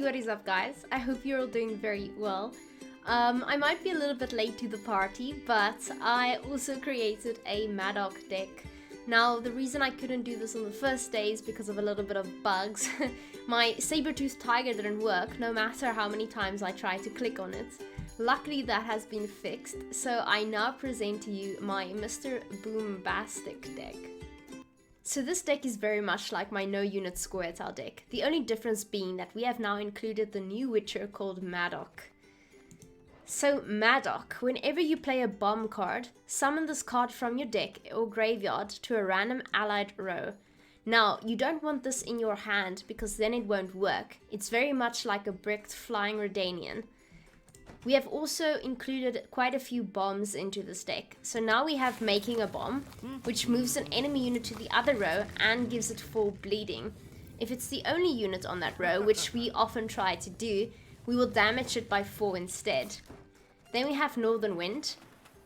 Hey, what is up guys? I hope you're all doing very well. I might be a little bit late to the party, but I also created a Madoc deck. Now, the reason I couldn't do this on the first day is because of a little bit of bugs. My saber-toothed tiger didn't work, no matter how many times I tried to click on it. Luckily, that has been fixed, so I now present to you my Mr. Boombastic deck. So this deck is very much like my no unit Scoia'tael deck, the only difference being that we have now included the new witcher called Madoc. So Madoc, whenever you play a bomb card, summon this card from your deck or graveyard to a random allied row. Now, you don't want this in your hand because then it won't work. It's very much like a bricked flying Redanian. We have also included quite a few bombs into this deck. So now we have Making a Bomb, which moves an enemy unit to the other row and gives it 4 bleeding. If it's the only unit on that row, which we often try to do, we will damage it by 4 instead. Then we have Northern Wind.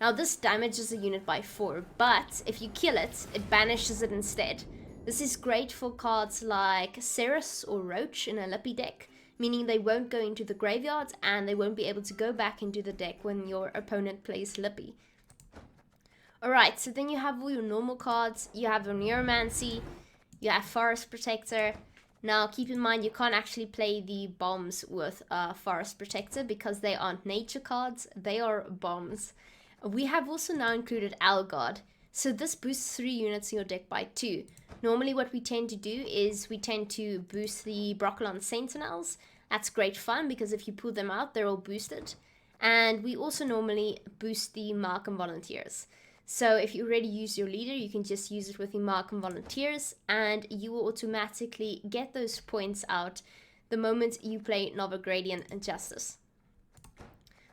Now this damages a unit by 4, but if you kill it, it banishes it instead. This is great for cards like Ceres or Roach in a Lippy deck, meaning they won't go into the graveyard and they won't be able to go back into the deck when your opponent plays Lippy. Alright, so then you have all your normal cards, you have your Neuromancy, you have Forest Protector. Now keep in mind you can't actually play the bombs with Forest Protector because they aren't nature cards, they are bombs. We have also now included Algard, so this boosts 3 units in your deck by 2. Normally what we tend to do is we tend to boost the Broccolon Sentinels. That's great fun because if you pull them out, they're all boosted. And we also normally boost the Markham Volunteers. So if you already use your leader, you can just use it with the Markham Volunteers and you will automatically get those points out the moment you play Novigradian Justice.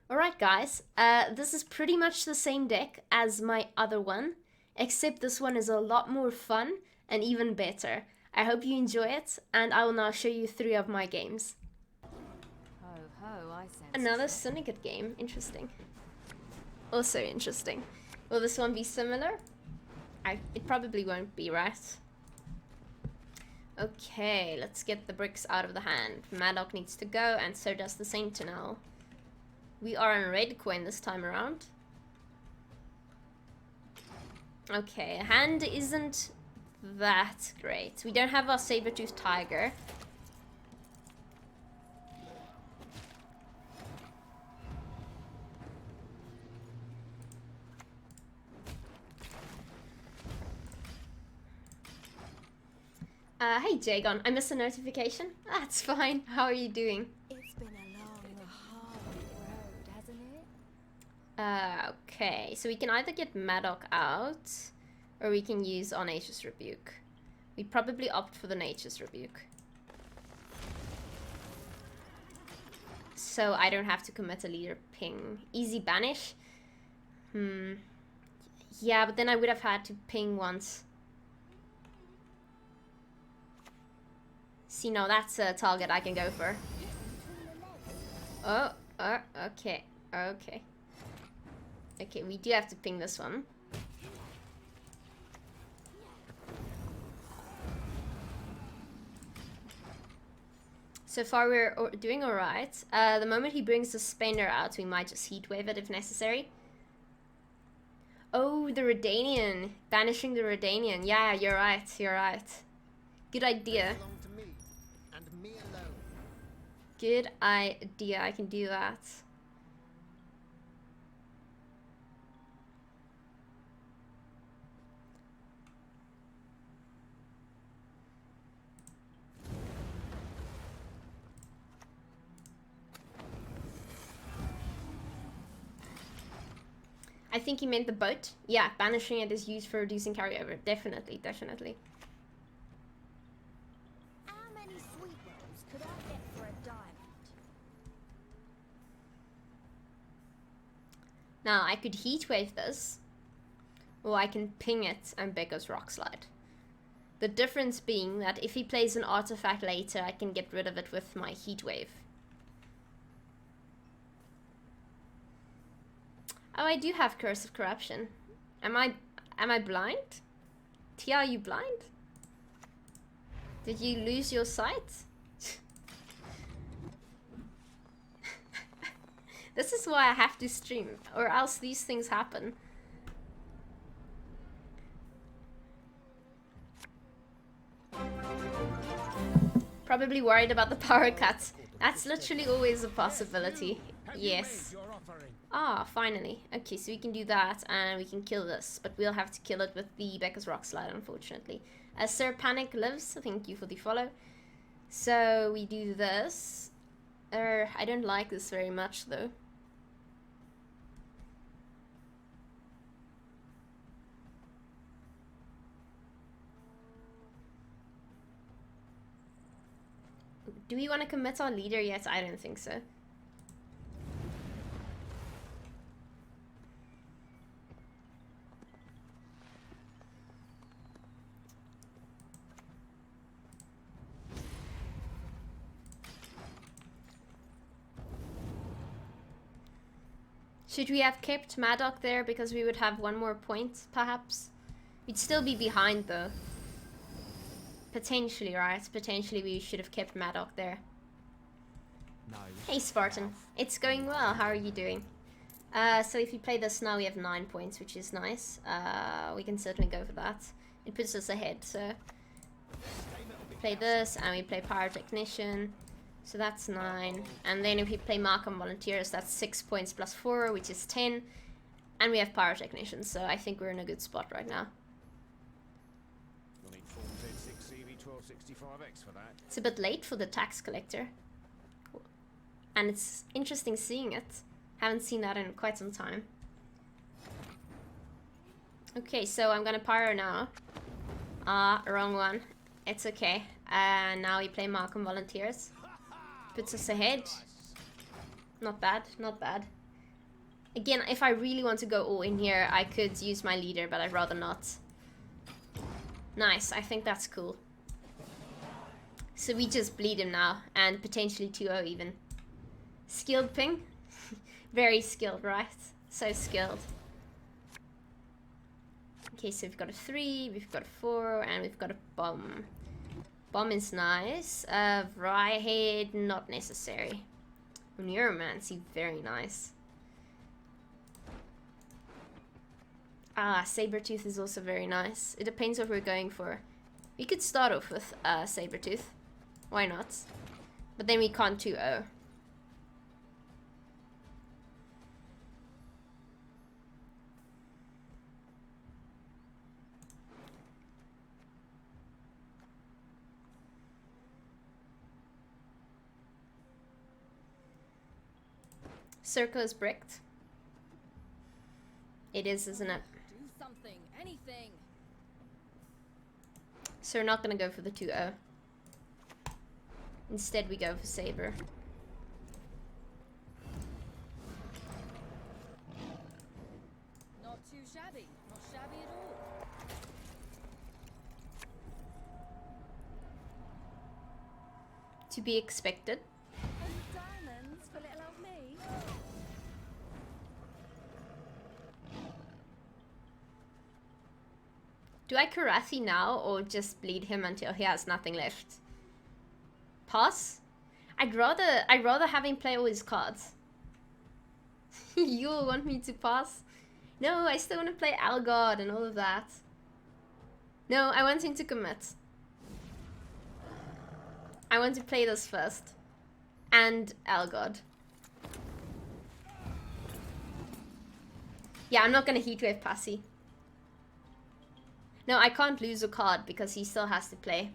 Alright guys, this is pretty much the same deck as my other one, except this one is a lot more fun and even better. I hope you enjoy it, and I will now show you 3 of my games. Ho, ho, I sense Another it. Syndicate game, interesting. Also interesting. Will this one be similar? It probably won't be, right? Okay, let's get the bricks out of the hand. Madoc needs to go, and so does the Sentinel. We are on red coin this time around. Okay, hand isn't that great. We don't have our saber-toothed tiger. Hey Jagon, I missed a notification. That's fine. How are you doing? It's been a long, hard road, hasn't it? Okay, so we can either get Madoc out, or we can use our Nature's Rebuke. We probably opt for the Nature's Rebuke. So I don't have to commit a leader ping. Easy banish? Yeah, but then I would have had to ping once. See, no, that's a target I can go for. Oh, okay, okay. Okay, we do have to ping this one. So far we're doing alright. The moment he brings the Spender out, we might just Heatwave it if necessary. Oh, the Redanian. Banishing the Redanian. Yeah, you're right, you're right. Good idea. Good idea, I can do that. I think he meant the boat. Yeah, banishing it is used for reducing carryover. Definitely, definitely. How many sweet rolls could I get for a diamond? Now, I could Heatwave this, or I can ping it and Becca's Rock Slide. The difference being that if he plays an artifact later, I can get rid of it with my Heatwave. Oh, I do have Curse of Corruption. Am I blind? Tia, are you blind? Did you lose your sight? This is why I have to stream, or else these things happen. Probably worried about the power cuts. That's literally always a possibility. Yes. Ah, finally. Okay, so we can do that and we can kill this, but we'll have to kill it with the Becca's Rock Slide, unfortunately. Sir Panic lives, thank you for the follow. So we do this. I don't like this very much though. Do we want to commit our leader yet? I don't think so. Should we have kept Madoc there because we would have one more point, perhaps? We'd still be behind though. Potentially, right? Potentially we should have kept Madoc there. No. Hey Spartan, it's going well. How are you doing? So if you play this now, we have 9 points, which is nice. We can certainly go for that. It puts us ahead, so... Play this, and we play Pyrotechnician. So that's 9. And then if we play Markham Volunteers, that's 6 points plus 4, which is 10. And we have Pyrotechnicians, so I think we're in a good spot right now. It's a bit late for the tax collector. And it's interesting seeing it. Haven't seen that in quite some time. Okay, so I'm gonna pyro now. Wrong one. It's okay. Now we play Markham Volunteers. Puts us ahead. Not bad, not bad. Again, if I really want to go all in here, I could use my leader, but I'd rather not. Nice, I think that's cool. So we just bleed him now, and potentially 2-0 even. Skilled ping? Very skilled, right? So skilled. Okay, so we've got a 3, we've got a 4, and we've got a bomb. Bomb is nice. Vryhead, not necessary. Neuromancy, very nice. Sabertooth is also very nice. It depends what we're going for. We could start off with Sabertooth. Why not? But then we can't 2-0. Circle is bricked. It is, isn't it? Do something, anything. So we're not gonna go for the 2-0. Instead we go for Saber. Not too shabby. Not shabby at all. To be expected. And diamonds for little old me. Do I Karathi now or just bleed him until he has nothing left? Pass? I'd rather have him play all his cards. You'll want me to pass? No, I still want to play Algard and all of that. No, I want him to commit. I want to play this first. And Algard. Yeah, I'm not gonna Heatwave Passy. No, I can't lose a card because he still has to play.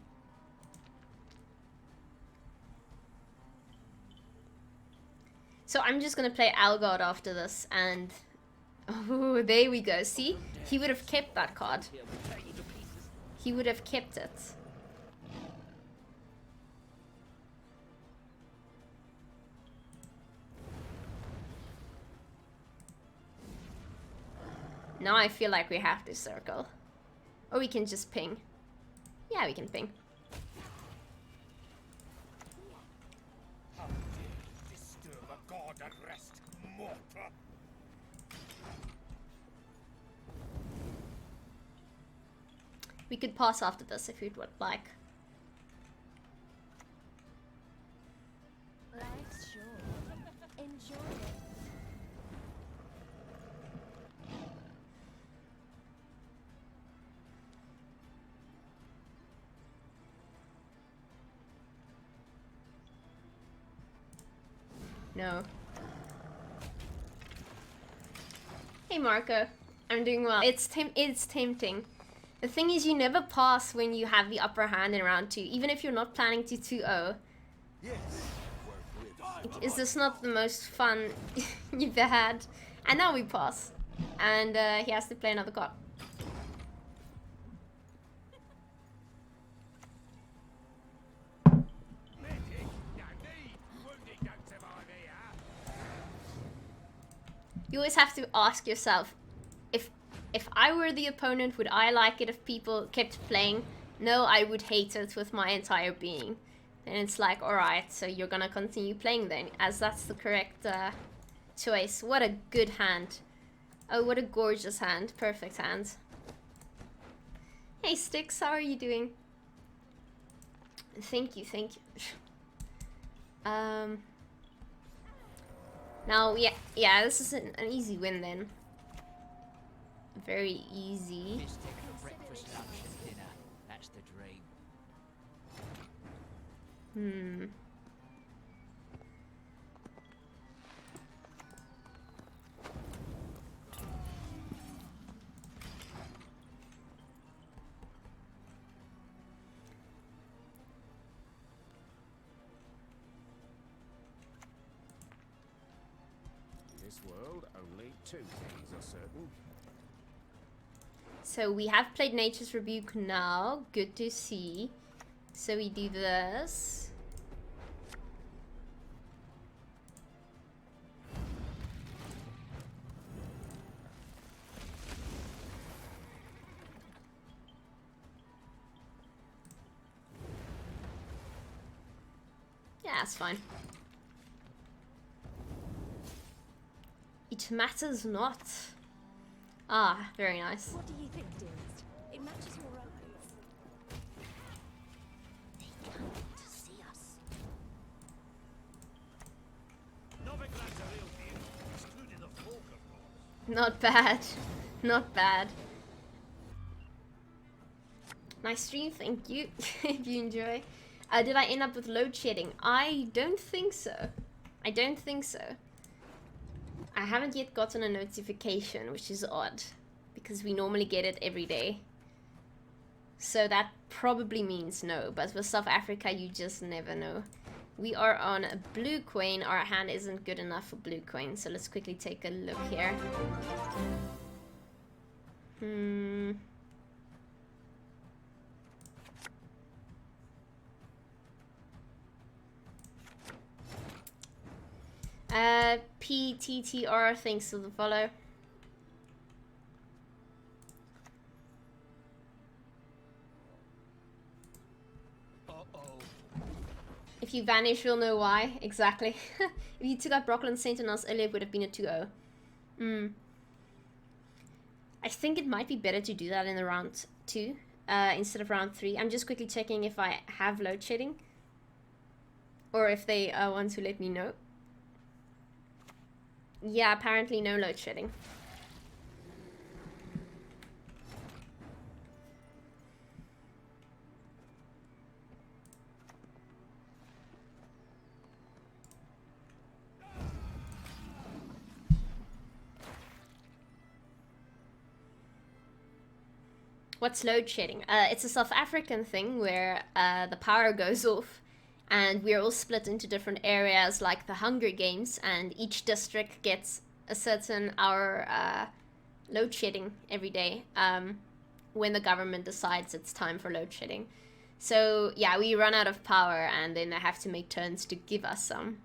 So I'm just gonna play Algard after this and... Oh, there we go. See? He would have kept that card. He would have kept it. Now I feel like we have to circle. Or we can just ping. Yeah, we can ping. We could pass after this if you'd would like. Life's short. Enjoy it. No. Hey Marco, I'm doing well. It's tempting. The thing is, you never pass when you have the upper hand in round 2, even if you're not planning to 2-0. Yes. Is this not the most fun you've ever had? And now we pass. And he has to play another card. You always have to ask yourself, if I were the opponent, would I like it if people kept playing? No, I would hate it with my entire being. And it's like, alright, so you're gonna continue playing then, as that's the correct choice. What a good hand. Oh, what a gorgeous hand. Perfect hand. Hey Styx, how are you doing? Thank you, thank you. Now, yeah, this is an easy win then. Very easy. Mystic for breakfast, lunch, and dinner. That's the dream. In this world, only two things are certain. So we have played Nature's Rebuke now. Good to see. So we do this. Yeah, that's fine. It matters not. Ah, very nice. What do you think, dearest? It matches your eyes. They come to see us. Not bad. Not bad. Nice stream, thank you. If you enjoy. Did I end up with load shedding? I don't think so. I don't think so. I haven't yet gotten a notification, which is odd, because we normally get it every day. So that probably means no, but with South Africa, you just never know. We are on a blue coin. Our hand isn't good enough for blue coin, so let's quickly take a look here. PTTR, thanks for the follow. If you vanish, you'll know why. Exactly. If you took out Brooklyn Sentinels earlier, it would have been a 2-0. I think it might be better to do that in the round 2 instead of round 3. I'm just quickly checking if I have load shedding, or if they want to let me know. Yeah, apparently no load shedding. What's load shedding? It's a South African thing where the power goes off and we're all split into different areas like the Hunger Games, and each district gets a certain hour load shedding every day when the government decides it's time for load shedding. So yeah, we run out of power and then they have to make turns to give us some.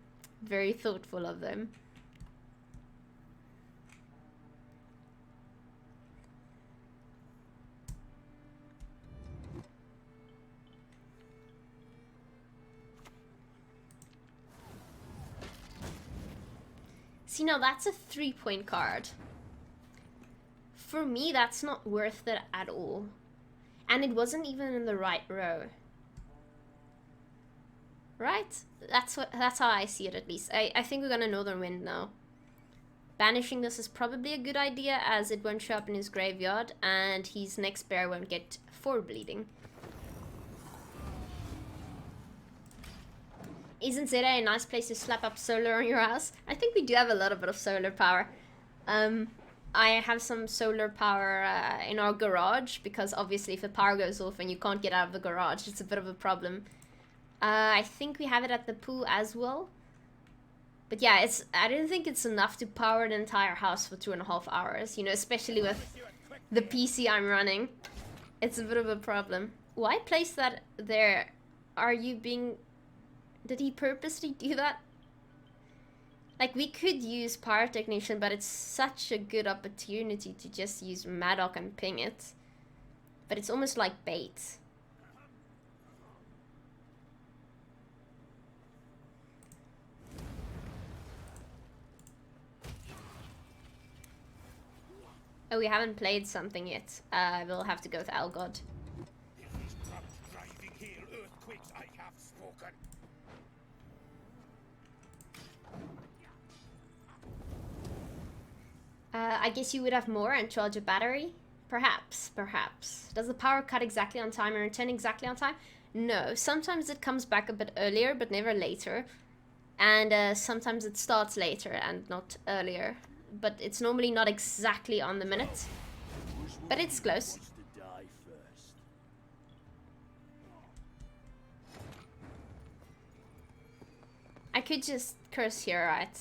Very thoughtful of them. See, now that's a 3-point card. For me, that's not worth it at all. And it wasn't even in the right row. Right? That's how I see it, at least. I think we're gonna Northern Wind now. Banishing this is probably a good idea, as it won't show up in his graveyard, and his next bear won't get 4 bleeding. Isn't Zeta a nice place to slap up solar on your house? I think we do have a little bit of solar power. I have some solar power in our garage, because obviously if the power goes off and you can't get out of the garage, it's a bit of a problem. I think we have it at the pool as well. But yeah, I don't think it's enough to power the entire house for 2.5 hours, you know, especially with the PC I'm running. It's a bit of a problem. Why place that there? Are you being... Did he purposely do that? Like, we could use Pyrotechnician, but it's such a good opportunity to just use Madoc and ping it. But it's almost like bait. Oh, we haven't played something yet. We'll have to go to Algod. I guess you would have more and charge a battery? Perhaps, perhaps. Does the power cut exactly on time and return exactly on time? No, sometimes it comes back a bit earlier, but never later. And sometimes it starts later and not earlier. But it's normally not exactly on the minute. But it's close. I could just curse here, right?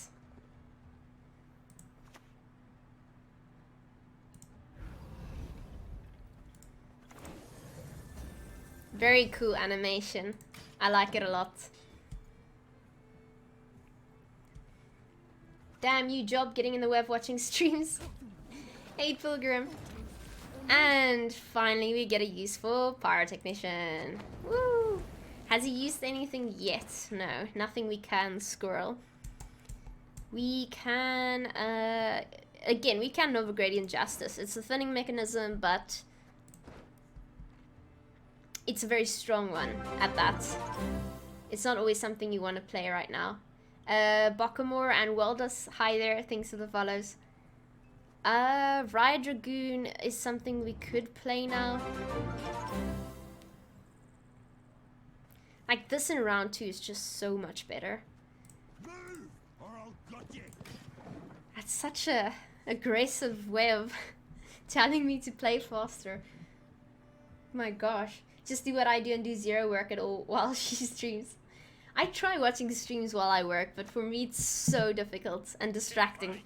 Very cool animation. I like it a lot. Damn you, job getting in the web watching streams. Hey, Pilgrim. And finally we get a useful Pyrotechnician. Woo! Has he used anything yet? No, nothing we can squirrel. We can, again, we can Nova Gradient Justice. It's a thinning mechanism, but it's a very strong one at that. It's not always something you want to play right now. Bokamore and Weldas, hi there, thanks for the follows. Riot Dragoon is something we could play now. Like, this in round 2 is just so much better. That's such a aggressive way of telling me to play faster. My gosh. Just do what I do and do zero work at all while she streams. I try watching streams while I work, but for me it's so difficult and distracting.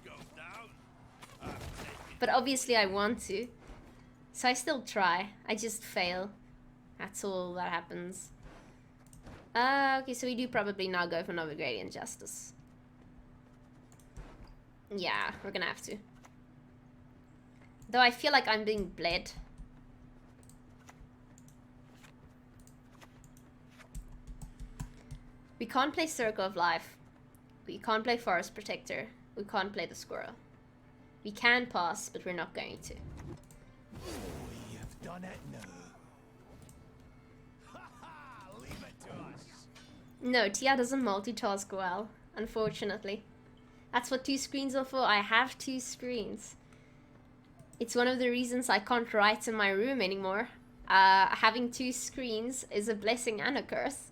But obviously I want to. So I still try. I just fail. That's all that happens. Okay, so we do probably now go for Nova Gradient Justice. Yeah, we're gonna have to. Though I feel like I'm being bled. We can't play Circle of Life. We can't play Forest Protector. We can't play the Squirrel. We can pass, but we're not going to. We have done it now. Leave it to us. No, Tia doesn't multitask well, unfortunately. That's what 2 screens are for. I have 2 screens. It's one of the reasons I can't write in my room anymore. Having 2 screens is a blessing and a curse.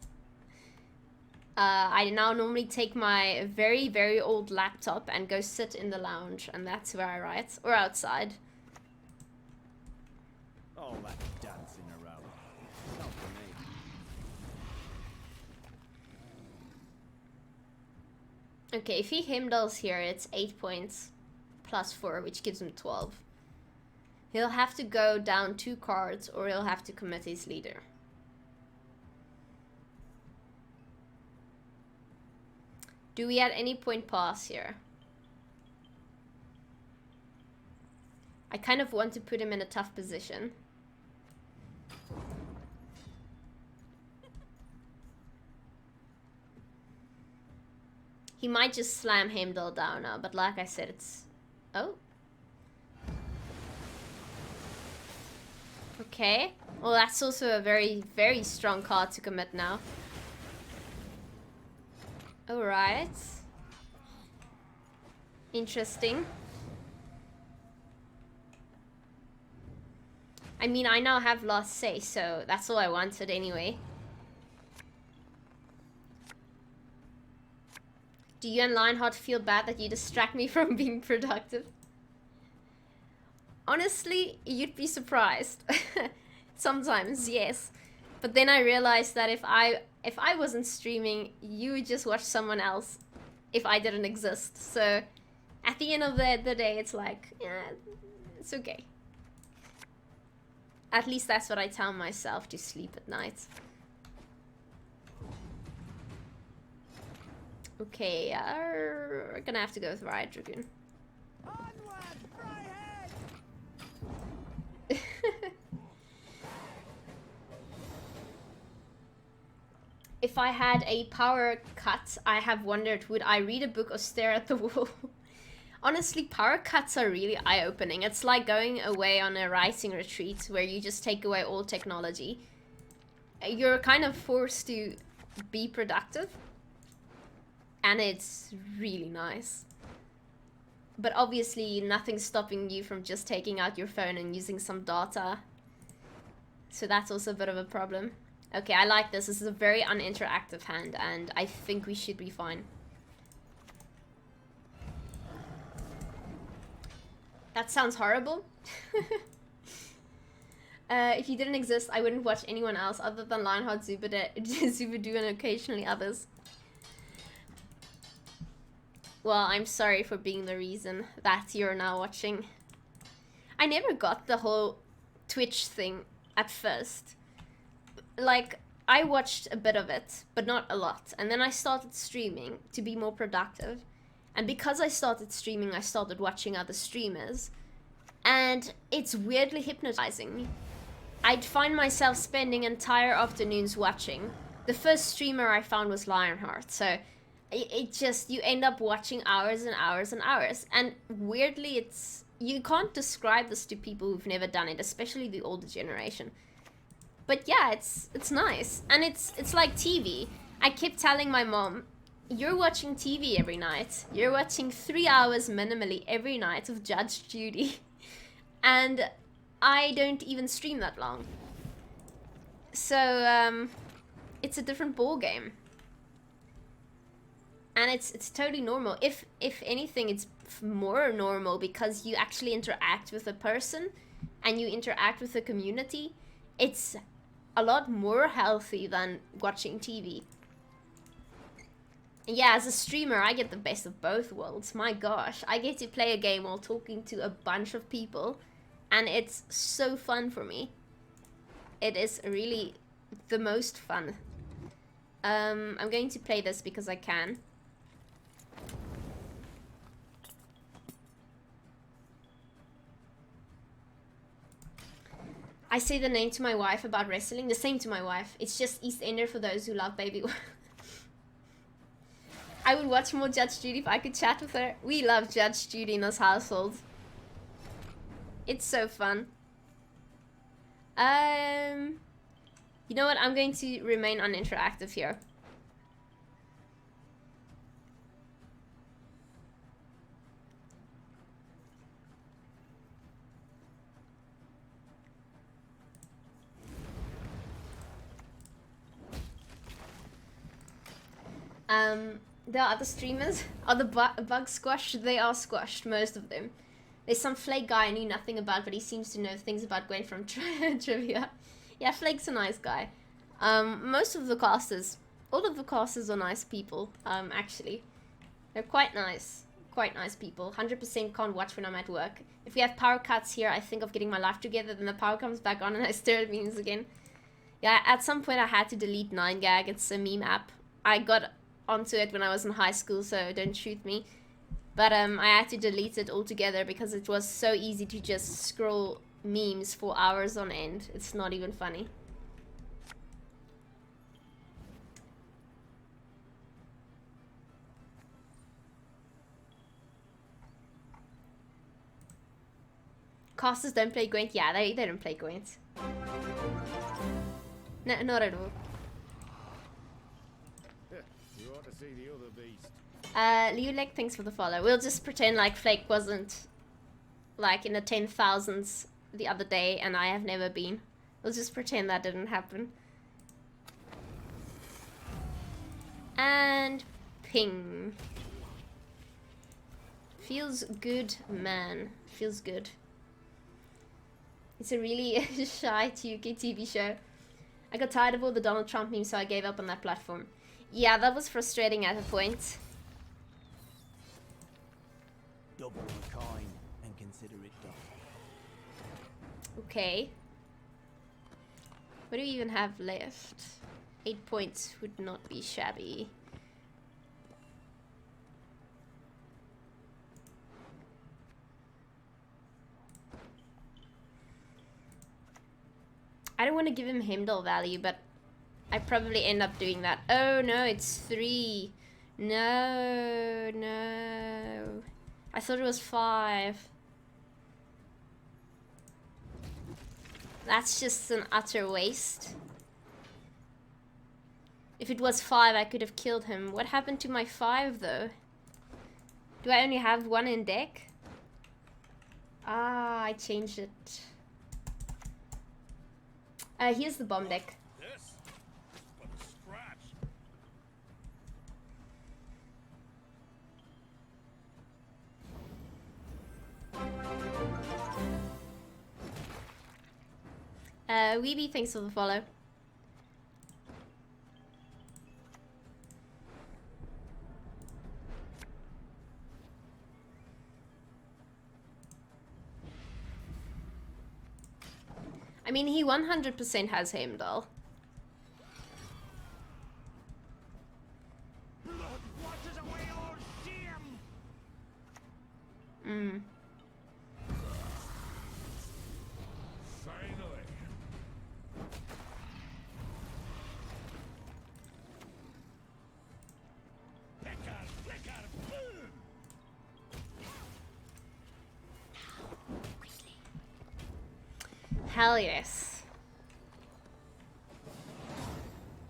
I now normally take my very, very old laptop and go sit in the lounge, and that's where I write. Or outside. All that dancing around. Not for me. Okay, if he Heimdall's here, it's 8 points. Plus 4, which gives him 12. He'll have to go down 2 cards, or he'll have to commit his leader. Do we at any point pass here? I kind of want to put him in a tough position. He might just slam Heimdall down now, but like I said, it's... Oh. Okay. Well, that's also a very, very strong card to commit now. Alright. Interesting. I mean, I now have last say, so that's all I wanted anyway. Do you and Lionheart feel bad that you distract me from being productive? Honestly, you'd be surprised. Sometimes, yes. But then I realized that if I wasn't streaming, you would just watch someone else if I didn't exist. So at the end of the day, it's like, yeah, it's okay. At least that's what I tell myself to sleep at night. Okay, we're gonna have to go with Riot Dragoon. If I had a power cut, I have wondered, would I read a book or stare at the wall? Honestly, power cuts are really eye-opening. It's like going away on a writing retreat where you just take away all technology. You're kind of forced to be productive. And it's really nice. But obviously, nothing's stopping you from just taking out your phone and using some data. So that's also a bit of a problem. Okay, I like this. This is a very uninteractive hand, and I think we should be fine. That sounds horrible. If you didn't exist, I wouldn't watch anyone else other than Lionheart, Zubadoo, and occasionally others. Well, I'm sorry for being the reason that you're now watching. I never got the whole Twitch thing at first. Like, I watched a bit of it, but not a lot. And then I started streaming to be more productive. And because I started streaming, I started watching other streamers. And it's weirdly hypnotizing me. I'd find myself spending entire afternoons watching. The first streamer I found was Lionheart, so it just, you end up watching hours and hours and hours. And weirdly, it's, you can't describe this to people who've never done it, especially the older generation. But yeah, it's nice. And it's like TV. I kept telling my mom, you're watching TV every night. You're watching 3 hours minimally every night of Judge Judy. And I don't even stream that long. So, it's a different ball game. And it's totally normal. If anything, it's more normal because you actually interact with a person and you interact with the community. It's a lot more healthy than watching TV. And yeah, as a streamer, I get the best of both worlds. My gosh, I get to play a game while talking to a bunch of people, and it's so fun for me. It is really the most fun. I'm going to play this because I can. I say the name to my wife about wrestling, the same to my wife. It's just EastEnder for those who love Baby. I would watch more Judge Judy if I could chat with her. We love Judge Judy in this household. It's so fun. You know what? I'm going to remain uninteractive here. There are other streamers. Are the bugs squashed? They are squashed, most of them. There's some Flake guy I knew nothing about, but he seems to know things about Gwen from trivia. Yeah, Flake's a nice guy. Most of the casters, all of the casters are nice people, actually. They're quite nice people. 100% can't watch when I'm at work. If we have power cuts here, I think of getting my life together, then the power comes back on and I stare at memes again. Yeah, at some point I had to delete 9gag. It's a meme app. I got onto it when I was in high school, so don't shoot me. But I had to delete it altogether because it was so easy to just scroll memes for hours on end. It's not even funny. Casters don't play Gwent? Yeah, they don't play Gwent. No, not at all. You ought to see the other beast. Liulek, thanks for the follow. We'll just pretend like Flake wasn't like in the 10,000s the other day and I have never been. We'll just pretend that didn't happen. And ping. Feels good, man. Feels good. It's a really shy UK TV show. I got tired of all the Donald Trump memes, so I gave up on that platform. Yeah, that was frustrating at a point. Double the coin and consider it done. Okay. What do we even have left? 8 points would not be shabby. I don't want to give him Heimdall value, but I probably end up doing that. Oh no, it's 3. No, no. I thought it was 5. That's just an utter waste. If it was 5, I could have killed him. What happened to my 5 though? Do I only have 1 in deck? Ah, I changed it. Here's the bomb deck. This? But a scratch. Weeby, thanks for the follow. I mean, he 100% has Heimdall. Blood washes away all shame. Mm. Finally. Picker, boom. Hell yes.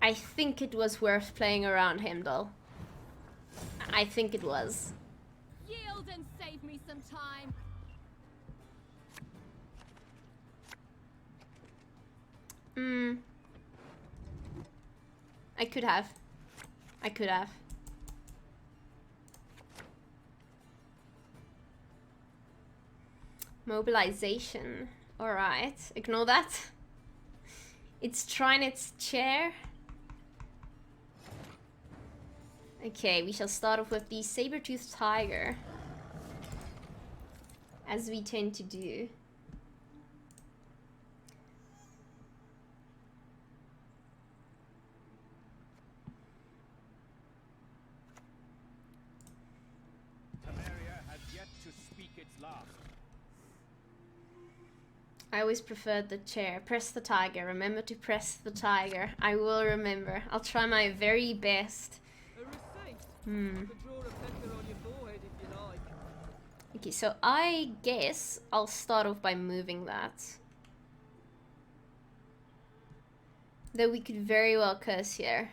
I think it was worth playing around Heimdall. I think it was. Yield and save me some time. Hmm. I could have. I could have. Mobilization. Alright. Ignore that. It's trying its chair. Okay, we shall start off with the saber-toothed tiger. As we tend to do. Temeria has yet to speak its last. I always preferred the chair. Press the tiger. Remember to press the tiger. I will remember. I'll try my very best. A receipt. Hmm. You can draw a pencil on your forehead if you like. Okay, so I guess I'll start off by moving that. Though we could very well curse here.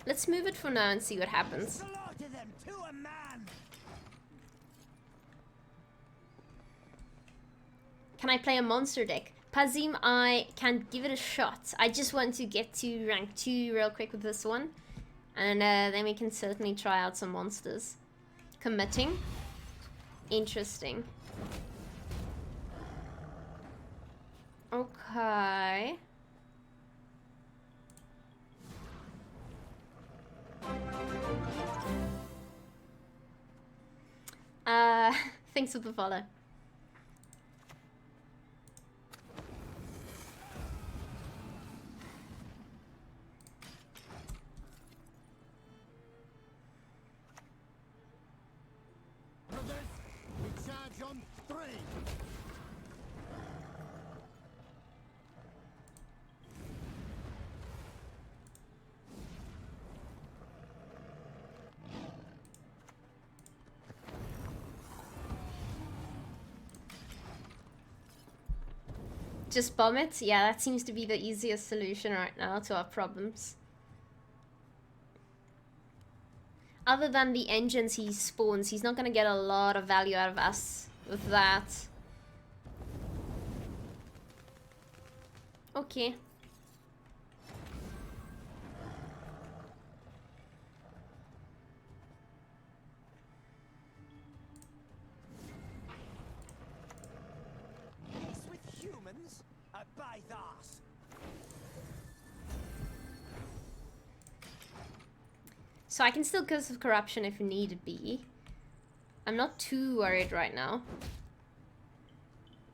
Let's move it for now and see what happens. Slaughter them to a man! Can I play a monster deck? Pazim, I can give it a shot. I just want to get to rank 2 real quick with this one. And then we can certainly try out some monsters. Committing. Interesting. Okay. Thanks for the follow. Brothers, we charge on 3! Just bomb it? Yeah, that seems to be the easiest solution right now to our problems. Other than the engines he spawns, he's not going to get a lot of value out of us with that. Okay. Peace with humans? By thus. So I can still curse of corruption if need be. I'm not too worried right now.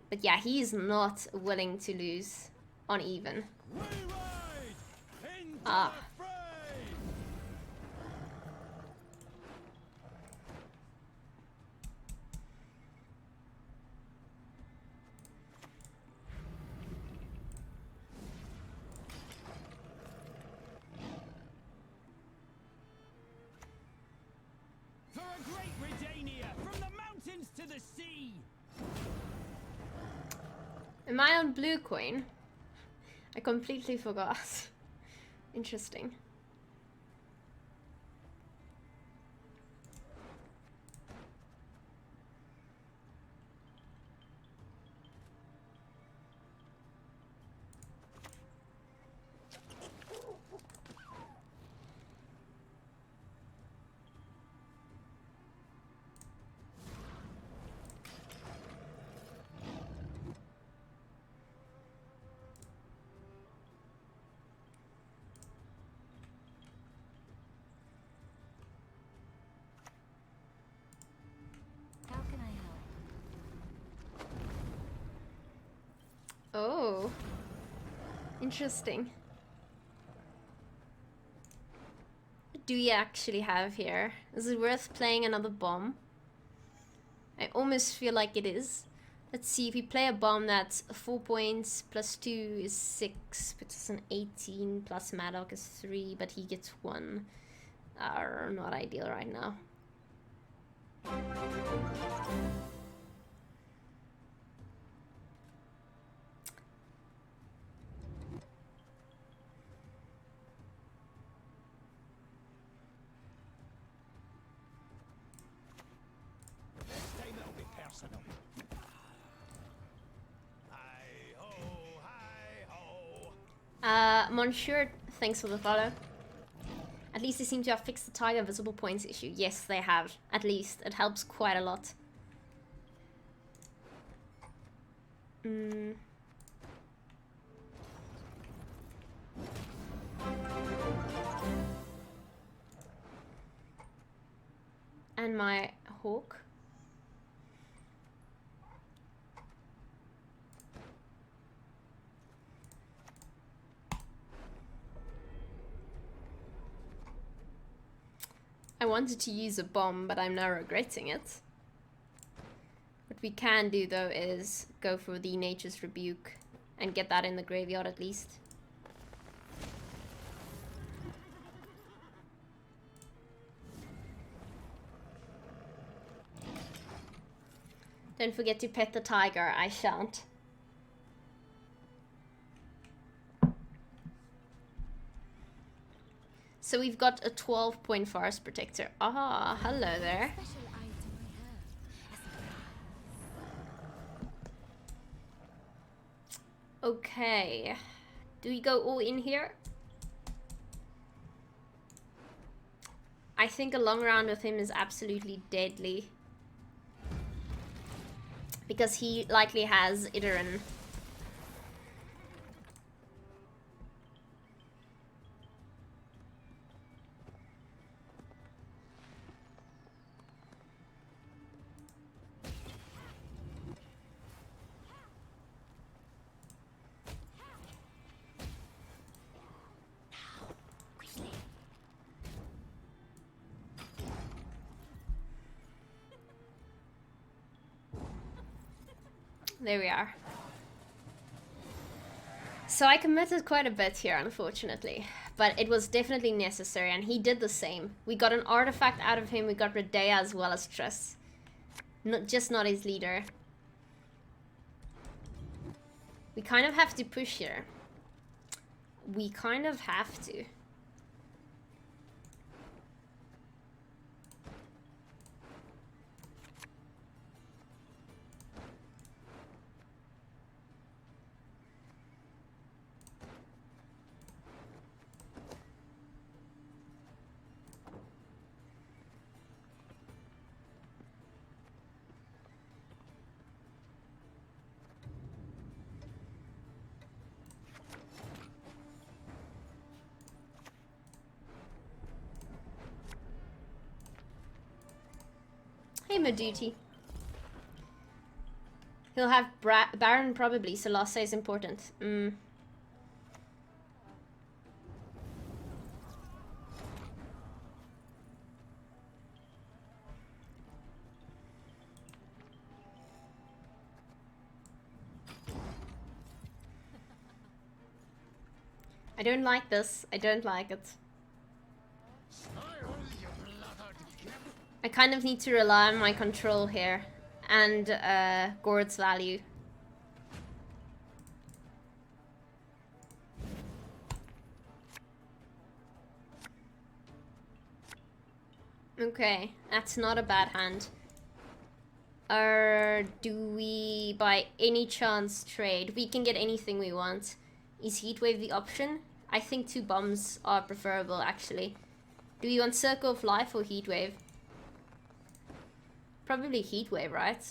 But yeah, he is not willing to lose on even. Ah. For a great Redania, from the mountains to the sea! Am I on blue coin? I completely forgot. Interesting. How can I help? Oh. Interesting. What do we actually have here? Is it worth playing another bomb? I almost feel like it is. Let's see, if we play a bomb that's 4 points, plus 2 is 6, puts us an 18, plus Madoc is 3, but he gets 1. Not ideal right now. This time it'll be personal. Hi-ho, hi-ho. Monsieur, thanks for the follow. At least they seem to have fixed the tiger visible points issue. Yes, they have. At least. It helps quite a lot. And my hawk. I wanted to use a bomb, but I'm now regretting it. What we can do, though, is go for the Nature's Rebuke and get that in the graveyard at least. Don't forget to pet the tiger. I shan't. So we've got a 12-point Forest Protector. Ah, hello there. Special item I have. Okay. Do we go all in here? I think a long round with him is absolutely deadly. Because he likely has Idarin. There we are. So I committed quite a bit here, unfortunately. But it was definitely necessary, and he did the same. We got an artifact out of him, we got Redea as well as Triss. Just not his leader. We kind of have to push here. We kind of have to. Hey, Maduti. He'll have Baron probably, so Lhasa is important. I don't like this. I don't like it. I kind of need to rely on my control here. And Gord's value. Okay, that's not a bad hand. Do we by any chance trade? We can get anything we want. Is Heatwave the option? I think 2 bombs are preferable actually. Do we want Circle of Life or Heatwave? Probably Heatwave, right?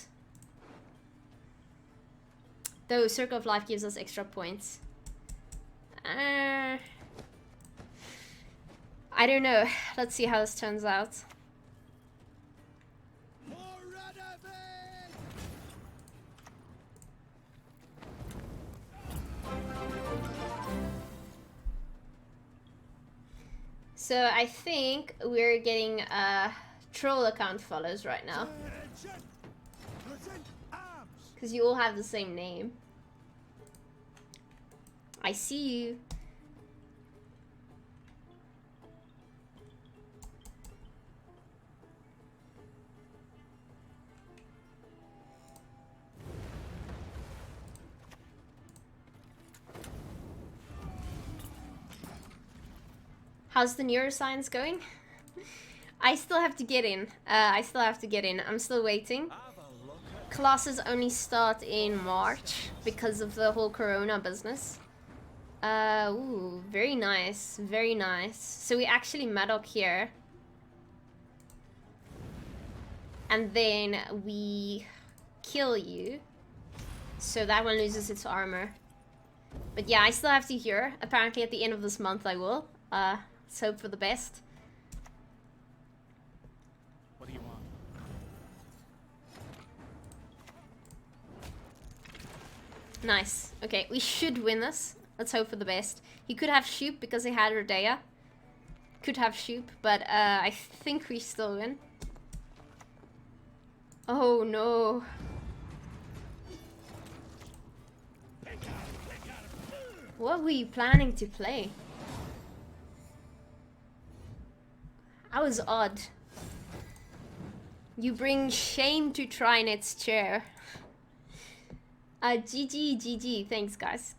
Though Circle of Life gives us extra points. I don't know. Let's see how this turns out. So I think we're getting troll account follows right now. Because you all have the same name. I see you. How's the neuroscience going? I still have to get in. I'm still waiting. Classes only start in March because of the whole corona business. Ooh, very nice. Very nice. So we actually Madoc here. And then we kill you. So that one loses its armor. But yeah, I still have to hear. Apparently at the end of this month I will. Let's hope for the best. What do you want? Nice. Okay, we should win this. Let's hope for the best. He could have Shoop because he had Rodea. Could have Shoop, but I think we still win. Oh no. What were you planning to play? That was odd. You bring shame to Trinet's chair. GG, GG. Thanks, guys.